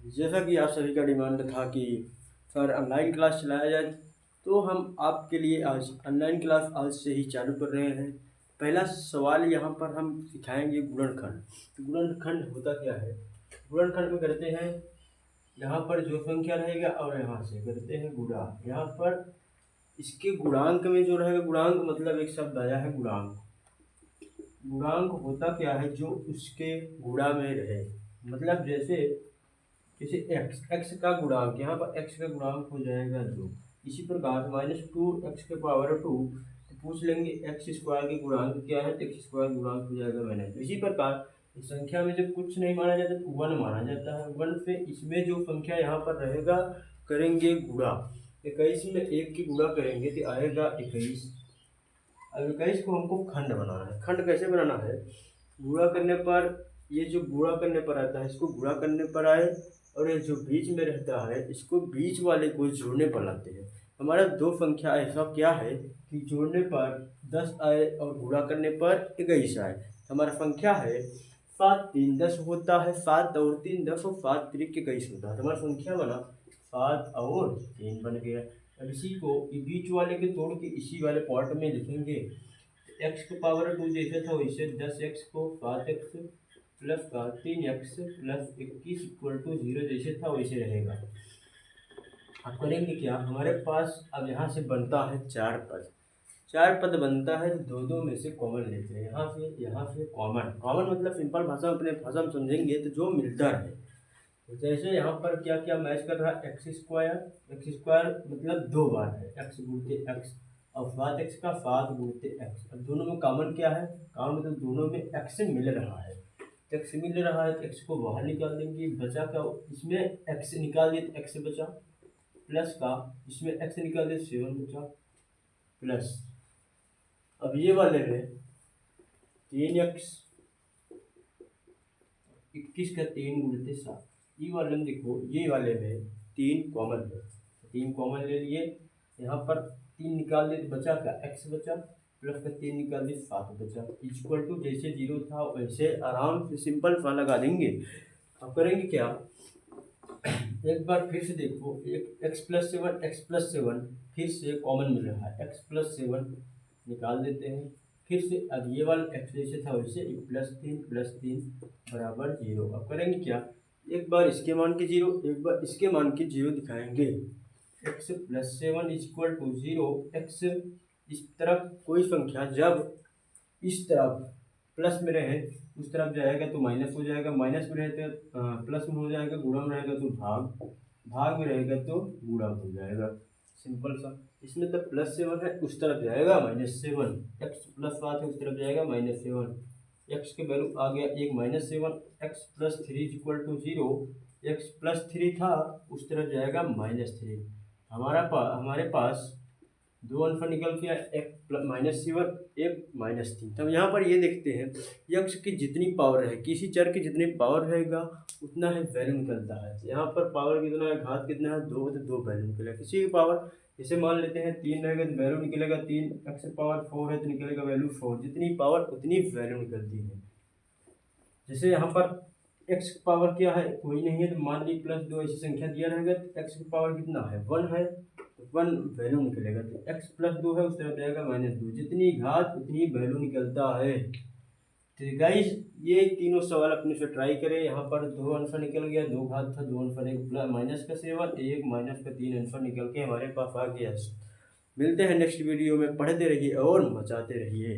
जैसा कि आप सभी का डिमांड था कि सर ऑनलाइन क्लास चलाया जाए, तो हम आपके लिए आज ऑनलाइन क्लास आज से ही चालू कर रहे हैं। पहला सवाल यहाँ पर हम सिखाएंगे गुणनखंड। तो गुणनखंड होता क्या है? गुणनखंड में करते हैं यहाँ पर जो संख्या रहेगा और यहाँ से करते हैं गुणा। यहाँ पर इसके गुणांक में जो रहेगा, गुणांक मतलब एक शब्द आया है गुणांक। गुणांक होता क्या है? जो उसके गुणा में रहे, मतलब जैसे एक्स का गुणांक, यहाँ पर एक्स का गुणांक हो जाएगा 2। इसी प्रकार -2 x के पावर 2, तो पूछ लेंगे एक्स स्क्वायर के गुणांक क्या है, तो एक्स स्क्वायर गुणांक हो जाएगा माइनस। इसी प्रकार इस संख्या में जब कुछ नहीं माना जाता तो 1 माना जाता है। 1 से इसमें जो संख्या यहाँ पर रहेगा करेंगे गुणा। 21 में 1 की गुणा करेंगे तो आएगा 21। अब 21 को हमको खंड बनाना है। खंड कैसे बनाना है? गुणा करने पर, ये जो गुणा करने पर आता है इसको गुणा करने पर आए, और ये जो बीच में रहता है इसको बीच वाले को जोड़ने पर लाते हैं। हमारा दो संख्या ऐसा क्या है कि जोड़ने पर 10 आए और गुणा करने पर 21 आए। हमारा संख्या है 7 3 10 होता है, 7 और 3 10 और 7 3 21 होता है। तो हमारा संख्या बना 7 और 3 बन गया। अब इसी को बीच वाले के तोड़ के इसी वाले पार्ट में लिखेंगे। एक्स की पावर 2 जैसे था वैसे 10x को 7x प्लस का 3x प्लस 21 इक्वल टू 0 जैसे था वैसे रहेगा। अब करेंगे क्या? हमारे पास अब यहाँ से बनता है 4 पद। 4 पद बनता है तो दो दो में से कॉमन लेते हैं। यहाँ से कॉमन मतलब सिंपल भाषा, अपने भाषा में समझेंगे तो जो मिलता है। तो जैसे यहाँ पर क्या क्या मैच कर रहा है? एक्स स्क्वायर मतलब 2 बार है, एक्स गुणते एक्स, और 7x का 7 गुणते एक्स। अब दोनों में कॉमन क्या है? कॉमन मतलब दोनों में एक्स मिल रहा है। एक्स मिल रहा है तो एक्स को बाहर निकाल देंगे। बचा क्या? इसमें एक्स निकाल दिए तो एक्स बचा, प्लस का इसमें एक्स निकाल दिए 7 बचा, प्लस अब ये वाले में 3x 21 का 3 गुणते 7। ये वाले में देखो, ये वाले में 3 कॉमन है, 3 कॉमन ले लिए। यहाँ पर 3 निकाल दिए तो बचा का एक्स बचा, प्लस का 3 निकाल दिए 7 बचा, इक्वल टू जैसे 0 था वैसे आराम से सिंपल सा लगा देंगे। अब करेंगे क्या? एक बार फिर से देखो, एक x प्लस 7 फिर से कॉमन मिल रहा है, x प्लस 7 निकाल देते हैं। फिर से अब ये वाला x जैसे था वैसे प्लस 3 बराबर 0। अब करेंगे क्या? एक बार इसके मान के 0, एक बार इसके मान के 0 दिखाएंगे। x plus 7 equal to 0। x इस तरफ कोई संख्या जब इस तरफ प्लस में रहे उस तरफ जाएगा तो माइनस हो जाएगा, माइनस में रहे तो प्लस में हो जाएगा, गुणा में रहेगा तो भाग में रहेगा तो गुणा हो जाएगा। सिंपल सा। इसमें तो प्लस 7 है, उस तरफ जाएगा -7, एक्स प्लस 7 है उस तरफ जाएगा -7। एक्स के वैल्यू आ गया एक -7, x plus 3 equal to 0। X plus 3 था उस तरफ जाएगा -3। हमारे पास दो अल्फा निकल के एक -7 एक -3। तब यहाँ पर ये देखते हैं यक्ष की जितनी पावर है, किसी चर की जितनी पावर रहेगा उतना ही वैल्यू निकलता है। यहाँ पर पावर कितना है, घात कितना है, 2 तो 2 वैल्यू निकलेगा। किसी की पावर जैसे मान लेते हैं 3 रहेगा तो वैल्यू निकलेगा 3, एक्स पावर 4 है तो निकलेगा वैल्यू 4। जितनी पावर उतनी वैल्यू निकलती है। जैसे यहाँ पर एक्स की पावर क्या है, कोई नहीं है, तो मान ली +2 ऐसी संख्या दिया रहेगा तो एक्स की पावर कितना है, 1 है, तो 1 वैल्यू निकलेगा। तो एक्स प्लस 2 है उस तरफ जाएगा -2, जितनी घात उतनी वैल्यू निकलता है। तो गाइस ये तीनों सवाल अपने से ट्राई करें। यहाँ पर 2 आंसर निकल गया, 2 घात था, 2 आंसर, एक माइनस का 7, एक माइनस का 3 आंसर निकल के हमारे पास आ गया। मिलते हैं नेक्स्ट वीडियो में, पढ़ते रहिए और मचाते रहिए।